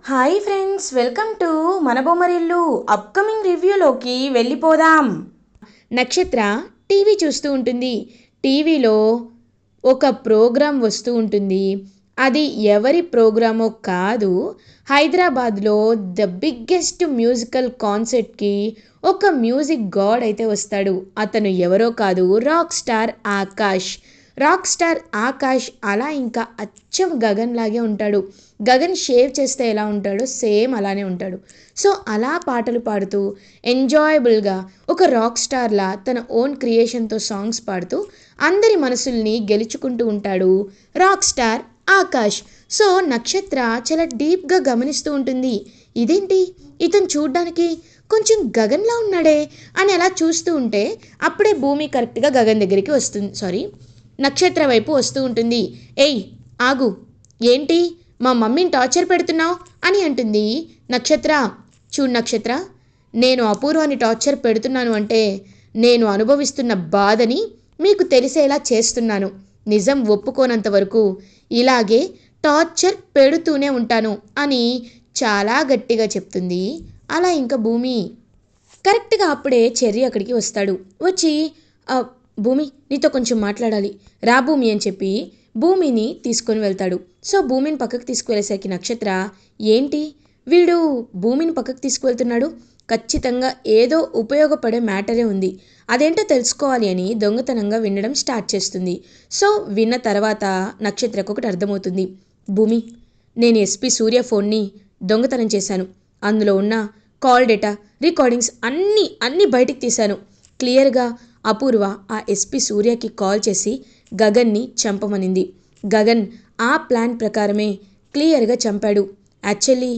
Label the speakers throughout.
Speaker 1: Hi friends, welcome to మన Bommarillu. Upcoming రివ్యూలోకి వెళ్ళిపోదాం. నక్షత్ర టీవీ చూస్తూ ఉంటుంది. టీవీలో ఒక ప్రోగ్రాం వస్తూ ఉంటుంది. అది ఎవరి ప్రోగ్రామో కాదు, హైదరాబాద్లో ద బిగ్గెస్ట్ మ్యూజికల్ కాన్సర్ట్కి ఒక మ్యూజిక్ గాడ్ అయితే వస్తాడు. అతను ఎవరో కాదు, rock star Akash. Rock star Akash అలా ఇంకా అచ్చం గగన్ లాగే ఉంటాడు. గగన్ షేవ్ చేస్తే ఎలా ఉంటాడో సేమ్ అలానే ఉంటాడు. సో అలా పాటలు పాడుతూ ఎంజాయబుల్గా ఒక రాక్ స్టార్లా తన ఓన్ క్రియేషన్తో సాంగ్స్ పాడుతూ అందరి మనసుల్ని గెలుచుకుంటూ ఉంటాడు రాక్ స్టార్ ఆకాష్. సో నక్షత్ర చాలా డీప్గా గమనిస్తూ ఉంటుంది. ఇదేంటి, ఇతను చూడ్డానికి కొంచెం గగన్లా ఉన్నాడే అని అలా చూస్తూ ఉంటే అప్పుడే భూమి కరెక్ట్గా గగన్ దగ్గరికి వస్తుంది, నక్షత్ర వైపు వస్తూ ఉంటుంది. ఏయ్ ఆగు, ఏంటి మా మమ్మీని టార్చర్ పెడుతున్నావు అని అంటుంది నక్షత్ర. చూడు నక్షత్ర, నేను అపూర్వాన్ని టార్చర్ పెడుతున్నాను అంటే నేను అనుభవిస్తున్న బాధని మీకు తెలిసేలా చేస్తున్నాను. నిజం ఒప్పుకోనంత వరకు ఇలాగే టార్చర్ పెడుతూనే ఉంటాను అని చాలా గట్టిగా చెప్తుంది. అలా ఇంకా భూమి కరెక్ట్గా అప్పుడే చెర్రీ అక్కడికి వస్తాడు. వచ్చి భూమి నీతో కొంచెం మాట్లాడాలి, రా భూమి అని చెప్పి భూమిని తీసుకొని వెళ్తాడు. సో భూమిని పక్కకు తీసుకువెళ్ళేసరికి నక్షత్ర, ఏంటి వీడు భూమిని పక్కకు తీసుకువెళ్తున్నాడు, ఖచ్చితంగా ఏదో ఉపయోగపడే మ్యాటరే ఉంది, అదేంటో తెలుసుకోవాలి అని దొంగతనంగా వినడం స్టార్ట్ చేస్తుంది. సో విన్న తర్వాత నక్షత్రకు ఒకటి అర్థమవుతుంది. భూమి, నేను ఎస్పీ సూర్య ఫోన్ని దొంగతనం చేశాను. అందులో ఉన్న కాల్ డేటా రికార్డింగ్స్ అన్నీ బయటికి తీశాను. క్లియర్గా అపూర్వ ఆ ఎస్పీ సూర్యకి కాల్ చేసి గగన్ని చంపమనింది. గగన్ ఆ ప్లాన్ ప్రకారమే క్లియర్గా చంపాడు. యాక్చువల్లీ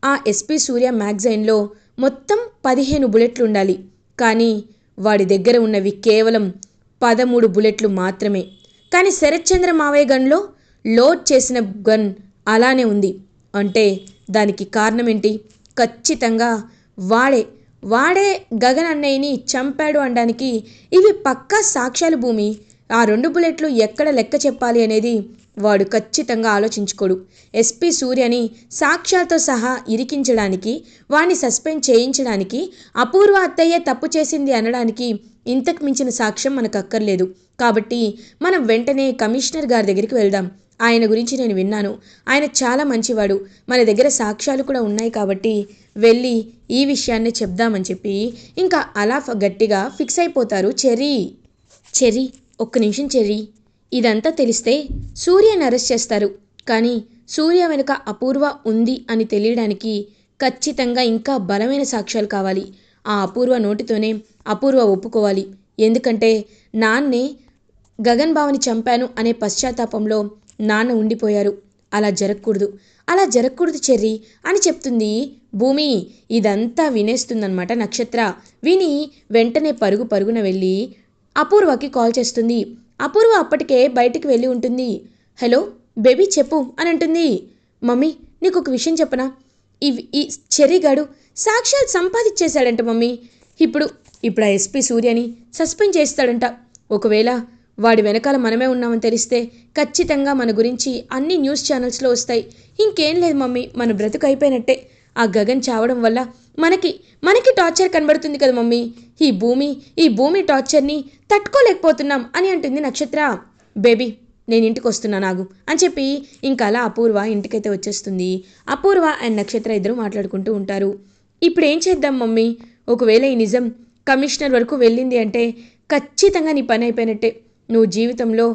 Speaker 1: ఆ ఎస్పీ సూర్య మ్యాగజైన్లో మొత్తం 15 బుల్లెట్లు ఉండాలి, కానీ వాడి దగ్గర ఉన్నవి కేవలం 13 బుల్లెట్లు మాత్రమే. కానీ శరత్చంద్ర మావయ్య గన్లో లోడ్ చేసిన గన్ అలానే ఉంది. అంటే దానికి కారణం ఏంటి? ఖచ్చితంగా వాడే గగన్ అన్నయ్యని చంపాడు అనడానికి ఇవి పక్కా సాక్ష్యాలు భూమి. ఆ 2 బుల్లెట్లు ఎక్కడ లెక్క చెప్పాలి అనేది వాడు ఖచ్చితంగా ఆలోచించుకోడు. ఎస్పీ సూర్యని సాక్ష్యాలతో సహా ఇరికించడానికి, వాడిని సస్పెండ్ చేయించడానికి, అపూర్వ అత్తయ్య తప్పు చేసింది అనడానికి ఇంతకు మించిన సాక్ష్యం మనకు అక్కర్లేదు. కాబట్టి మనం వెంటనే కమిషనర్ గారి దగ్గరికి వెళ్దాం. ఆయన గురించి నేను విన్నాను, ఆయన చాలా మంచివాడు, మన దగ్గర సాక్ష్యాలు కూడా ఉన్నాయి, కాబట్టి వెళ్ళి ఈ విషయాన్ని చెప్దామని చెప్పి ఇంకా అలా గట్టిగా ఫిక్స్ అయిపోతారు చెర్రీ. ఒక్క నిమిషం చెర్రీ, ఇదంతా తెలిస్తే సూర్యని అరెస్ట్ చేస్తారు, కానీ సూర్య వెనుక అపూర్వ ఉంది అని తెలియడానికి ఖచ్చితంగా ఇంకా బలమైన సాక్ష్యాలు కావాలి. ఆ అపూర్వ నోటితోనే అపూర్వ ఒప్పుకోవాలి. ఎందుకంటే నాన్నే గగన్ బావని చంపాను అనే పశ్చాత్తాపంలో నాన్న ఉండిపోయారు. అలా జరగకూడదు చెర్రీ అని చెప్తుంది భూమి. ఇదంతా వినేస్తుందన్నమాట నక్షత్ర. విని వెంటనే పరుగున వెళ్ళి అపూర్వకి కాల్ చేస్తుంది. అపూర్వ అప్పటికే బయటికి వెళ్ళి ఉంటుంది. హలో బేబీ చెప్పు అని అంటుంది. మమ్మీ, నీకు ఒక విషయం చెప్పనా? ఈ చెర్రీగాడు సాక్ష్యాలు సంపాదించేశాడంట మమ్మీ. ఇప్పుడు ఆ ఎస్పీ సూర్యని సస్పెండ్ చేస్తాడంట. ఒకవేళ వాడి వెనకాల మనమే ఉన్నామని తెలిస్తే ఖచ్చితంగా మన గురించి అన్ని న్యూస్ ఛానల్స్లో వస్తాయి. ఇంకేం లేదు మమ్మీ, మన బ్రతుకు అయిపోయినట్టే. ఆ గగన్ చావడం వల్ల మనకి టార్చర్ కనబడుతుంది కదా మమ్మీ. ఈ భూమి టార్చర్ని తట్టుకోలేకపోతున్నాం అని అంటుంది నక్షత్ర. బేబీ, నేను ఇంటికి వస్తున్నాను ఆగు అని చెప్పి ఇంకా అలా అపూర్వ ఇంటికైతే వచ్చేస్తుంది. అపూర్వ అండ్ నక్షత్ర ఇద్దరు మాట్లాడుకుంటూ ఉంటారు. ఇప్పుడు ఏం చేద్దాం మమ్మీ? ఒకవేళ ఈ నిజం కమిషనర్ వరకు వెళ్ళింది అంటే ఖచ్చితంగా నీ పని అయిపోయినట్టే. నువ్వు జీవితంలో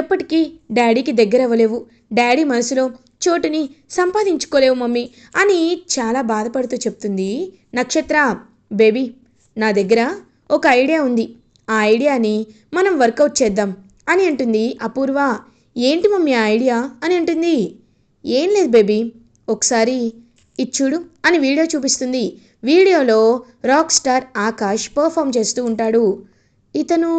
Speaker 1: ఎప్పటికీ డాడీకి దగ్గర అవ్వలేవు, డాడీ మనసులో చోటుని సంపాదించుకోలేవు మమ్మీ అని చాలా బాధపడుతూ చెప్తుంది నక్షత్ర. బేబీ, నా దగ్గర ఒక ఐడియా ఉంది, ఆ ఐడియాని మనం వర్కౌట్ చేద్దాం అని అంటుంది అపూర్వ. ఏంటి మమ్మీ ఆ ఐడియా అని అంటుంది. ఏం లేదు బేబీ, ఒకసారి ఇచ్చుడు అని వీడియో చూపిస్తుంది. వీడియోలో రాక్ స్టార్ ఆకాష్ పర్ఫామ్ చేస్తూ ఉంటాడు. ఇతను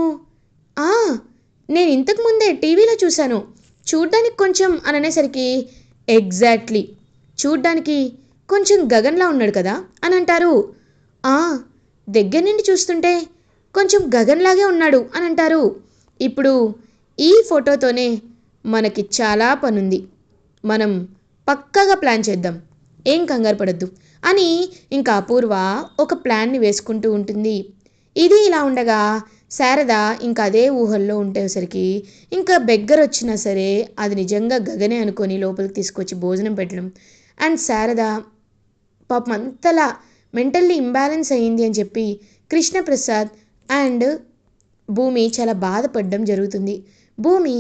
Speaker 1: నేను ఇంతకుముందే టీవీలో చూశాను, చూడ్డానికి కొంచెం అని అనేసరికి ఎగ్జాక్ట్లీ, చూడ్డానికి కొంచెం గగన్లా ఉన్నాడు కదా అని అంటారు. దగ్గర నుండి చూస్తుంటే కొంచెం గగన్లాగే ఉన్నాడు అని అంటారు. ఇప్పుడు ఈ ఫోటోతోనే మనకి చాలా పనుంది. మనం పక్కాగా ప్లాన్ చేద్దాం, ఏం కంగారు పడద్దు అని ఇంకా అపూర్వ ఒక ప్లాన్ని వేసుకుంటూ ఉంటుంది. ఇది ఇలా ఉండగా శారద ఇంకా అదే ఊహల్లో ఉండేసరికి ఇంకా బెగ్గర వచ్చినా సరే అది నిజంగా గగనే అనుకొని లోపలికి తీసుకొచ్చి భోజనం పెట్టడం అండ్ శారద పాపం అంతలా మెంటల్లీ ఇంబ్యాలెన్స్ అయ్యింది అని చెప్పి కృష్ణప్రసాద్ అండ్ భూమి చాలా బాధపడడం జరుగుతుంది. భూమి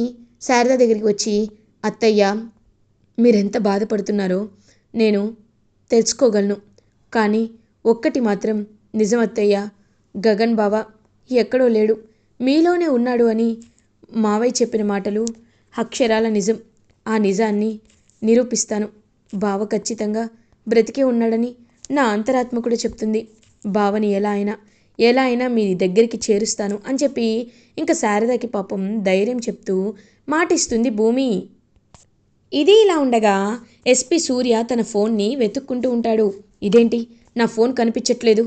Speaker 1: శారద దగ్గరికి వచ్చి, అత్తయ్య మీరెంత బాధపడుతున్నారో నేను తెలుసుకోగలను, కానీ ఒక్కటి మాత్రం నిజం అత్తయ్య, గగన్ బావ ఎక్కడో లేడు, మీలోనే ఉన్నాడు అని మావయ్య చెప్పిన మాటలు అక్షరాల నిజం. ఆ నిజాన్ని నిరూపిస్తాను. బావ ఖచ్చితంగా బ్రతికే ఉన్నాడని నా అంతరాత్మ కూడా చెప్తుంది. బావని ఎలా అయినా మీ దగ్గరికి చేరుస్తాను అని చెప్పి ఇంకా శారదకి పాపం ధైర్యం చెప్తూ మాటిస్తుంది భూమి. ఇది ఇలా ఉండగా ఎస్పీ సూర్య తన ఫోన్ని వెతుక్కుంటూ ఉంటాడు. ఇదేంటి నా ఫోన్ కనిపించట్లేదు,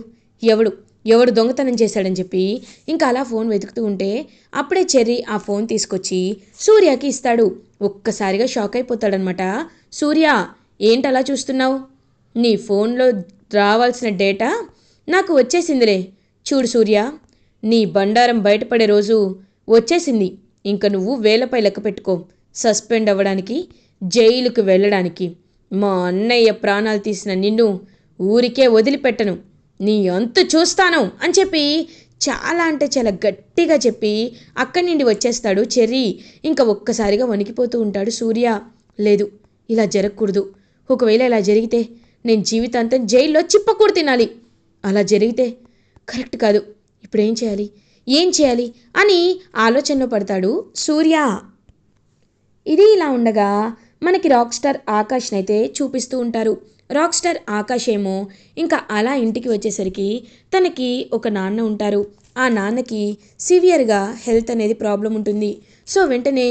Speaker 1: ఎవడు దొంగతనం చేశాడని చెప్పి ఇంకా అలా ఫోన్ వెతుకుతూ ఉంటే అప్పుడే చెర్రీ ఆ ఫోన్ తీసుకొచ్చి సూర్యకి ఇస్తాడు. ఒక్కసారిగా షాక్ అయిపోతాడనమాట. సూర్య, ఏంటలా చూస్తున్నావు? నీ ఫోన్లో రావాల్సిన డేటా నాకు వచ్చేసిందిలే. చూడు సూర్య, నీ బండారం బయటపడే రోజు వచ్చేసింది. ఇంక నువ్వు వేలపై లెక్క పెట్టుకో, సస్పెండ్ అవ్వడానికి, జైలుకు వెళ్ళడానికి. మా అన్నయ్య ప్రాణాలు తీసిన నిన్ను ఊరికే వదిలిపెట్టను, నీ అంతు చూస్తాను అని చెప్పి చాలా అంటే చాలా గట్టిగా చెప్పి అక్కడి నుండి వచ్చేస్తాడు చెర్రీ. ఇంకా ఒక్కసారిగా వణికిపోతూ ఉంటాడు సూర్య. లేదు, ఇలా జరగకూడదు. ఒకవేళ ఇలా జరిగితే నేను జీవితాంతం జైల్లో చిప్పకూడు తినాలి. అలా జరిగితే కరెక్ట్ కాదు. ఇప్పుడు ఏం చేయాలి అని ఆలోచనలో పడతాడు సూర్య. ఇది ఇలా ఉండగా మనకి రాక్ స్టార్ ఆకాష్నైతే చూపిస్తూ ఉంటారు. రాక్ స్టార్ ఆకాష్ ఏమో ఇంకా అలా ఇంటికి వచ్చేసరికి తనకి ఒక నాన్న ఉంటారు. ఆ నాన్నకి సివియర్గా హెల్త్ అనేది ప్రాబ్లం ఉంటుంది. సో వెంటనే,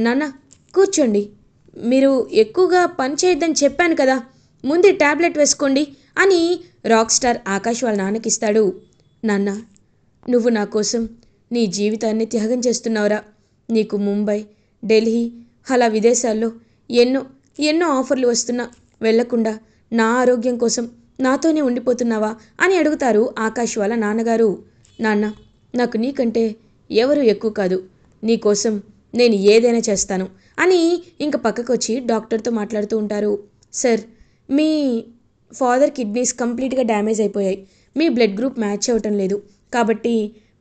Speaker 1: నాన్న కూర్చోండి, మీరు ఎక్కువగా పని చేయొద్దని చెప్పాను కదా, ముందు ట్యాబ్లెట్ వేసుకోండి అని రాక్ స్టార్ ఆకాష్ వాళ్ళ నాన్నకి ఇస్తాడు. నాన్న, నువ్వు నా కోసం నీ జీవితాన్ని త్యాగం చేస్తున్నావురా. నీకు ముంబై, ఢిల్లీ అలా విదేశాల్లో ఎన్నో ఆఫర్లు వస్తున్నా వెళ్లకుండా నా ఆరోగ్యం కోసం నాతోనే ఉండిపోతున్నావా అని అడుగుతారు ఆకాష్ వాళ్ళ నాన్నగారు. నాన్న, నాకు నీకంటే ఎవరు ఎక్కువ కాదు, నీకోసం నేను ఏదైనా చేస్తాను అని ఇంక పక్కకు వచ్చి డాక్టర్తో మాట్లాడుతూ ఉంటారు. సార్, మీ ఫాదర్ కిడ్నీస్ కంప్లీట్గా డ్యామేజ్ అయిపోయాయి, మీ బ్లడ్ గ్రూప్ మ్యాచ్ అవ్వటం లేదు, కాబట్టి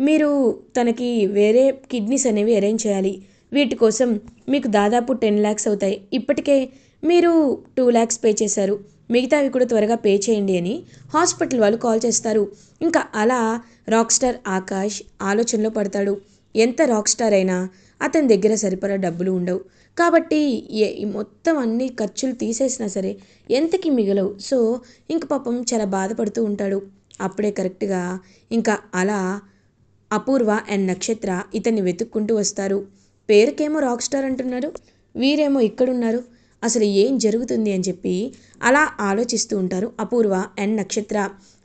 Speaker 1: మీరు తనకి వేరే కిడ్నీస్ అనేవి అరేంజ్ చేయాలి. వీటి కోసం మీకు దాదాపు 10 lakhs అవుతాయి. ఇప్పటికే మీరు 2 lakhs పే చేశారు, మిగతావి కూడా త్వరగా పే చేయండి అని హాస్పిటల్ వాళ్ళు కాల్ చేస్తారు. ఇంకా అలా రాక్ స్టార్ ఆకాష్ ఆలోచనలో పడతాడు. ఎంత రాక్ స్టార్ అయినా అతని దగ్గర సరిపడా డబ్బులు ఉండవు, కాబట్టి మొత్తం అన్ని ఖర్చులు తీసేసినా సరే ఎంతకి మిగలవు. సో ఇంక పాపం చాలా బాధపడుతూ ఉంటాడు. అప్పుడే కరెక్ట్గా ఇంకా అలా అపూర్వ అండ్ నక్షత్ర ఇతన్ని వెతుక్కుంటూ వస్తారు. పేరుకేమో రాక్ స్టార్ అంటున్నారు, వీరేమో ఇక్కడున్నారు, అసలు ఏం జరుగుతుంది అని చెప్పి అలా ఆలోచిస్తూ ఉంటారు అపూర్వ అండ్ నక్షత్ర.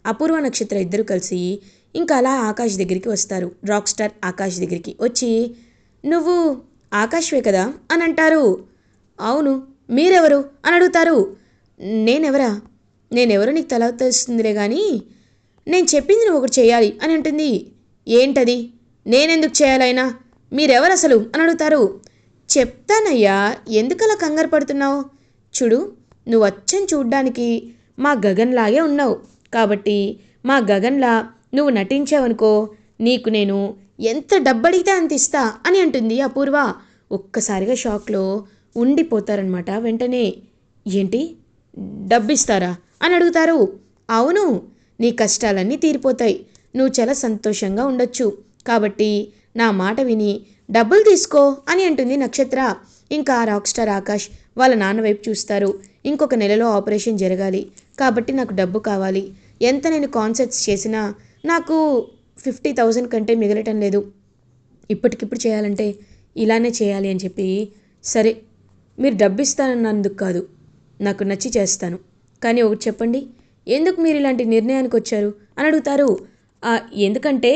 Speaker 1: అపూర్వ నక్షత్ర ఇద్దరు కలిసి ఇంకా అలా ఆకాష్ దగ్గరికి వస్తారు. రాక్ స్టార్ ఆకాష్ దగ్గరికి వచ్చి, నువ్వు ఆకాష్వే కదా అని అంటారు. అవును, మీరెవరు అని అడుగుతారు. నేనెవరో నీకు తల తెలుస్తుందిలే కానీ నేను చెప్పింది నువ్వు ఒకటి చేయాలి అని అంటుంది. ఏంటది? నేనెందుకు చేయాలైనా, మీరెవరు అసలు అని అడుగుతారు. చెప్తానయ్యా, ఎందుకలా కంగారు పడుతున్నావు? చూడు, నువ్వు అచ్చం చూడ్డానికి మా గగన్లాగే ఉన్నావు, కాబట్టి మా గగన్లా నువ్వు నటించావనుకో, నీకు నేను ఎంత డబ్బడిగితే అంత ఇస్తా అని అంటుంది అపూర్వ. ఒక్కసారిగా షాక్లో ఉండిపోతారనమాట. వెంటనే, ఏంటి డబ్బిస్తారా అని అడుగుతారు. అవును, నీ కష్టాలన్నీ తీరిపోతాయి, నువ్వు చాలా సంతోషంగా ఉండొచ్చు, కాబట్టి నా మాట విని డబ్బులు తీసుకో అని అంటుంది నక్షత్ర. ఇంకా రాక్ స్టార్ ఆకాష్ వాళ్ళ నాన్న వైపు చూస్తారు. ఇంకొక నెలలో ఆపరేషన్ జరగాలి, కాబట్టి నాకు డబ్బు కావాలి. ఎంత నేను కాన్సర్ట్స్ చేసినా నాకు 50,000 కంటే మిగలటం లేదు. ఇప్పటికిప్పుడు చేయాలంటే ఇలానే చేయాలి అని చెప్పి, సరే మీరు డబ్బు ఇస్తానన్నందుకు కాదు, నాకు నచ్చి చేస్తాను, కానీ ఒకటి చెప్పండి, ఎందుకు మీరు ఇలాంటి నిర్ణయానికి వచ్చారు అని అడుగుతారు. ఎందుకంటే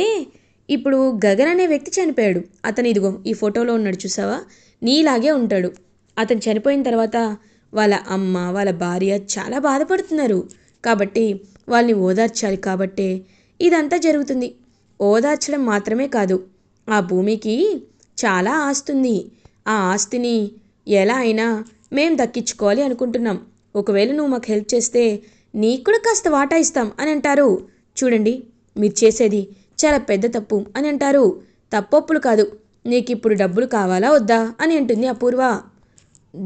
Speaker 1: ఇప్పుడు గగన్ అనే వ్యక్తి చనిపోయాడు. అతను ఇదిగో ఈ ఫోటోలో ఉన్నాడు చూసావా, నీలాగే ఉంటాడు. అతను చనిపోయిన తర్వాత వాళ్ళ అమ్మ వాళ్ళ భార్య చాలా బాధపడుతున్నారు. కాబట్టి వాళ్ళని ఓదార్చాలి కాబట్టే ఇదంతా జరుగుతుంది. ఓదార్చడం మాత్రమే కాదు, ఆ భూమికి చాలా ఆస్తుంది. ఆ ఆస్తిని ఎలా అయినా మేం దక్కించుకోవాలి అనుకుంటున్నాం. ఒకవేళ నువ్వు మాకు హెల్ప్ చేస్తే నీకు కూడా కాస్త వాటా ఇస్తాం అని అంటారు. చూడండి, మీరు చేసేది చాలా పెద్ద తప్పు అని అంటారు. తప్పొప్పులు కాదు, నీకు ఇప్పుడు డబ్బులు కావాలా వద్దా అని అంటుంది అపూర్వ.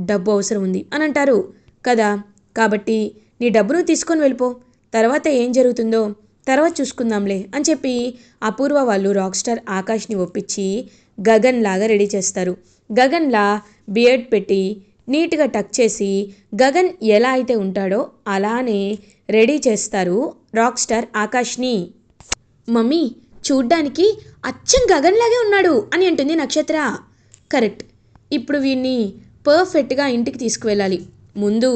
Speaker 1: డబ్బు అవసరం ఉంది అని అంటారు కదా, కాబట్టి నీ డబ్బును తీసుకొని వెళ్ళిపో, తర్వాత ఏం జరుగుతుందో తర్వాత చూసుకుందాంలే అని చెప్పి అపూర్వ వాళ్ళు రాక్ స్టార్ ఆకాష్ని ఒప్పించి గగన్ లాగా రెడీ చేస్తారు. గగన్లా బియర్డ్ పెట్టి నీట్గా టక్ చేసి గగన్ ఎలా అయితే ఉంటాడో అలానే రెడీ చేస్తారు రాక్ స్టార్ ఆకాష్ని. మమ్మీ, చూడ్డానికి అచ్చం గగన్లాగే ఉన్నాడు అని అంటుంది నక్షత్ర. కరెక్ట్, ఇప్పుడు వీడిని పర్ఫెక్ట్గా ఇంటికి తీసుకువెళ్ళాలి. ముందు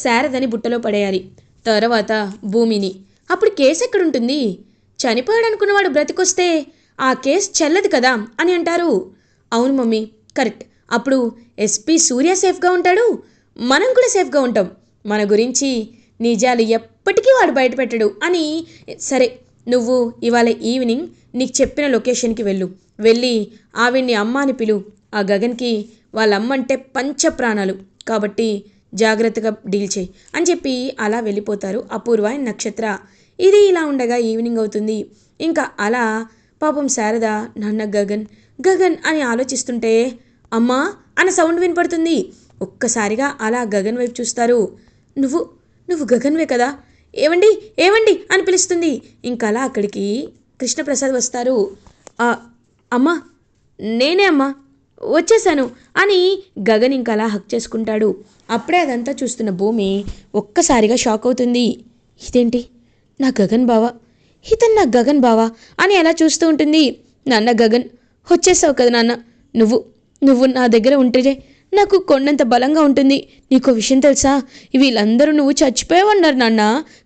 Speaker 1: శారదని బుట్టలో పడేయాలి, తర్వాత భూమిని. అప్పుడు కేసు ఎక్కడుంటుంది? చనిపోయాడు అనుకున్నవాడు బ్రతికొస్తే ఆ కేసు చెల్లదు కదా అని అంటారు. అవును మమ్మీ, కరెక్ట్. అప్పుడు ఎస్పీ సూర్య సేఫ్గా ఉంటాడు, మనం కూడా సేఫ్గా ఉంటాం. మన గురించి నిజాలు ఎప్పటికీ వాడు బయటపెట్టడు అని. సరే, నువ్వు ఇవాళ ఈవినింగ్ నీకు చెప్పిన లొకేషన్కి వెళ్ళి ఆవిడ్ని అమ్మ అని పిలు. ఆ గగన్కి వాళ్ళ అమ్మ అంటే పంచ ప్రాణాలు, కాబట్టి జాగ్రత్తగా డీల్ చేయి అని చెప్పి అలా వెళ్ళిపోతారు అపూర్వ అండ్ నక్షత్ర. ఇది ఇలా ఉండగా ఈవినింగ్ అవుతుంది. ఇంకా అలా పాపం శారద నాన్న గగన్ గగన్ అని ఆలోచిస్తుంటే అమ్మా అన్న సౌండ్ వినపడుతుంది. ఒక్కసారిగా అలా గగన్ వైపు చూస్తారు. నువ్వు నువ్వు గగన్వే కదా, ఏవండి ఏవండి అని పిలుస్తుంది. ఇంకలా అక్కడికి కృష్ణప్రసాద్ వస్తారు. అమ్మా, నేనే అమ్మా, వచ్చేసాను అని గగన్ ఇంకలా హక్ చేసుకుంటాడు. అప్పుడే అదంతా చూస్తున్న భూమి ఒక్కసారిగా షాక్ అవుతుంది. ఇదేంటి, నా గగన్ బావా, ఇతను నా గగన్ బావా అని అలా చూస్తూ ఉంటుంది. నాన్న గగన్, వచ్చేసావు కదా నాన్న, నువ్వు నా దగ్గర ఉంటే నాకు కొండంత బలంగా ఉంటుంది. నీకు విషయం తెలుసా, వీళ్ళందరూ నువ్వు చచ్చిపోయావన్నారు నాన్న,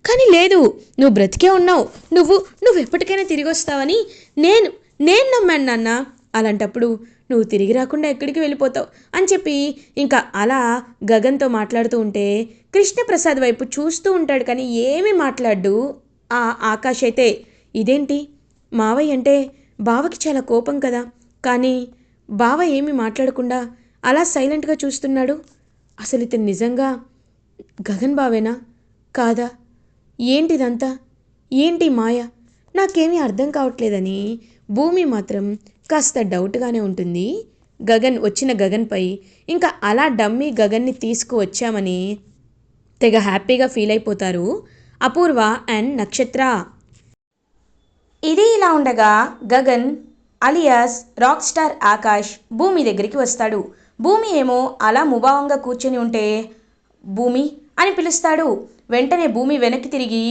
Speaker 1: కానీ లేదు, నువ్వు బ్రతికే ఉన్నావు. నువ్వు ఎప్పటికైనా తిరిగి వస్తావని నేను నమ్మాను నాన్న. అలాంటప్పుడు నువ్వు తిరిగి రాకుండా ఎక్కడికి వెళ్ళిపోతావు అని చెప్పి ఇంకా అలా గగన్తో మాట్లాడుతూ ఉంటే కృష్ణప్రసాద్ వైపు చూస్తూ ఉంటాడు, కానీ ఏమీ మాట్లాడు ఆ ఆకాష్ అయితే. ఇదేంటి, మావయ్య అంటే బావకి చాలా కోపం కదా, కానీ బావ ఏమీ మాట్లాడకుండా అలా సైలెంట్గా చూస్తున్నాడు. అసలు ఇతను నిజంగా గగన్ బావేనా కాదా, ఏంటిదంతా, ఏంటి మాయ, నాకేమీ అర్థం కావట్లేదని భూమి మాత్రం కాస్త డౌట్గానే ఉంటుంది వచ్చిన గగన్పై. ఇంకా అలా డమ్మీ గగన్ని తీసుకువచ్చామని తెగ హ్యాపీగా ఫీల్ అయిపోతారు అపూర్వ అండ్ నక్షత్ర. ఇది ఇలా ఉండగా Gagan alias rock star Akash భూమి దగ్గరికి వస్తాడు. భూమి ఏమో అలా ముభావంగా కూర్చొని ఉంటే భూమి అని పిలుస్తాడు. వెంటనే భూమి వెనక్కి తిరిగి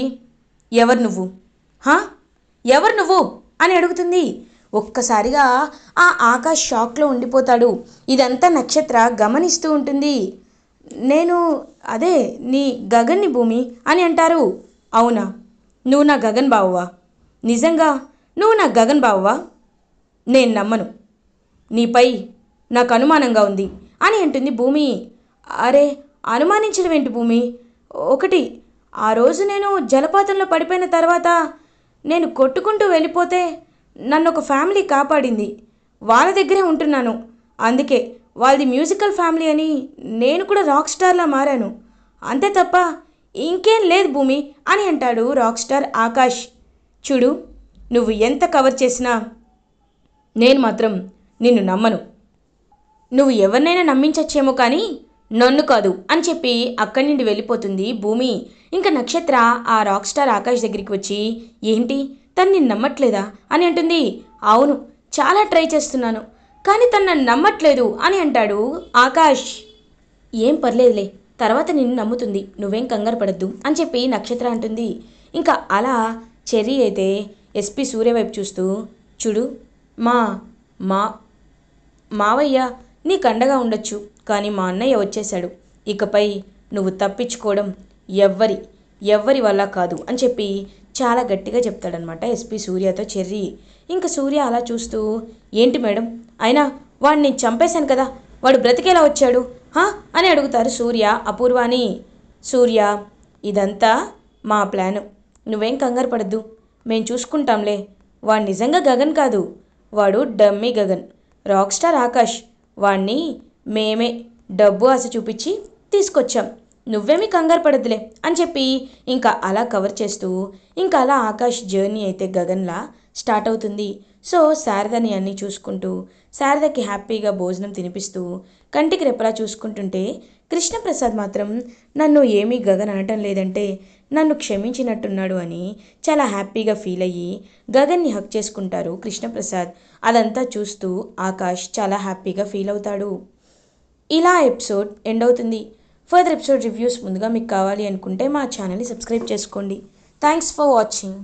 Speaker 1: ఎవరు నువ్వు, ఎవరు నువ్వు అని అడుగుతుంది. ఒక్కసారిగా ఆ ఆకాష్ షాక్లో ఉండిపోతాడు. ఇదంతా నక్షత్ర గమనిస్తూ ఉంటుంది. నేను అదే నీ గగన్ని భూమి అని అంటారు. అవునా, నువ్వు నా గగన్ బావువా? నిజంగా నువ్వు నా గగన్ బావువా? నేను నమ్మను, నీపై నాకు అనుమానంగా ఉంది అని అంటుంది భూమి. అరే, అనుమానించడం ఏంటి భూమి? ఒకటి, ఆ రోజు నేను జలపాతంలో పడిపోయిన తర్వాత నేను కొట్టుకుంటూ వెళ్ళిపోతే నన్ను ఒక ఫ్యామిలీ కాపాడింది, వాళ్ళ దగ్గరే ఉంటున్నాను. అందుకే వాళ్ళది మ్యూజికల్ ఫ్యామిలీ అని నేను కూడా రాక్ స్టార్లా మారాను, అంతే తప్ప ఇంకేం లేదు భూమి అని అంటాడు రాక్ స్టార్ ఆకాష్. చూడు, నువ్వు ఎంత కవర్ చేసినా నేను మాత్రం నిన్ను నమ్మను. నువ్వు ఎవరినైనా నమ్మించచ్చేమో కానీ నన్ను కాదు అని చెప్పి అక్కడి నుండి వెళ్ళిపోతుంది భూమి. ఇంకా నక్షత్ర ఆ రాక్ స్టార్ ఆకాష్ దగ్గరికి వచ్చి ఏంటి, తను నిన్ను నమ్మట్లేదా అని అంటుంది. అవును, చాలా ట్రై చేస్తున్నాను, కానీ తను నన్ను నమ్మట్లేదు అని అంటాడు ఆకాష్. ఏం పర్లేదులే, తర్వాత నిన్ను నమ్ముతుంది, నువ్వేం కంగారు పడద్దు అని చెప్పి నక్షత్ర అంటుంది. ఇంకా అలా చెర్రీ అయితే ఎస్పీ సూర్య వైపు చూస్తూ, చూడు మావయ్య నీకు అండగా ఉండొచ్చు, కానీ మా అన్నయ్య వచ్చేశాడు, ఇకపై నువ్వు తప్పించుకోవడం ఎవ్వరి వల్ల కాదు అని చెప్పి చాలా గట్టిగా చెప్తాడనమాట ఎస్పీ సూర్యతో చెర్రీ. ఇంకా సూర్య అలా చూస్తూ, ఏంటి మేడం, అయినా వాడిని చంపేశాను కదా, వాడు బ్రతికేలా వచ్చాడు హా అని అడుగుతారు సూర్య అపూర్వాని. సూర్య, ఇదంతా మా ప్లాను, నువ్వేం కంగారు పడద్దు, మేం చూసుకుంటాంలే. వాడు నిజంగా గగన్ కాదు, వాడు dummy Gagan, rock star Akash. వాణ్ణి మేమే డబ్బు ఆశ చూపించి తీసుకొచ్చాం, నువ్వేమీ కంగారు పడద్దులే అని చెప్పి ఇంకా అలా కవర్ చేస్తూ ఇంకా అలా ఆకాష్ జర్నీ అయితే గగన్లా స్టార్ట్ అవుతుంది. సో శారదని అన్నీ చూసుకుంటూ శారదకి హ్యాపీగా భోజనం తినిపిస్తూ కంటికి రెప్పలా చూసుకుంటుంటే కృష్ణప్రసాద్ మాత్రం నన్ను ఏమీ గగన్ అనటం లేదంటే నన్ను క్షమించినట్టున్నాడు అని చాలా హ్యాపీగా ఫీల్ అయ్యి గగన్ని హక్ చేసుకుంటారు కృష్ణప్రసాద్. అదంతా చూస్తూ ఆకాష్ చాలా హ్యాపీగా ఫీల్ అవుతాడు. ఇలా ఎపిసోడ్ ఎండ్ అవుతుంది. ఫర్దర్ ఎపిసోడ్ రివ్యూస్ ముందుగా మీకు కావాలి అనుకుంటే మా ఛానల్ని సబ్స్క్రైబ్ చేసుకోండి. Thanks for watching.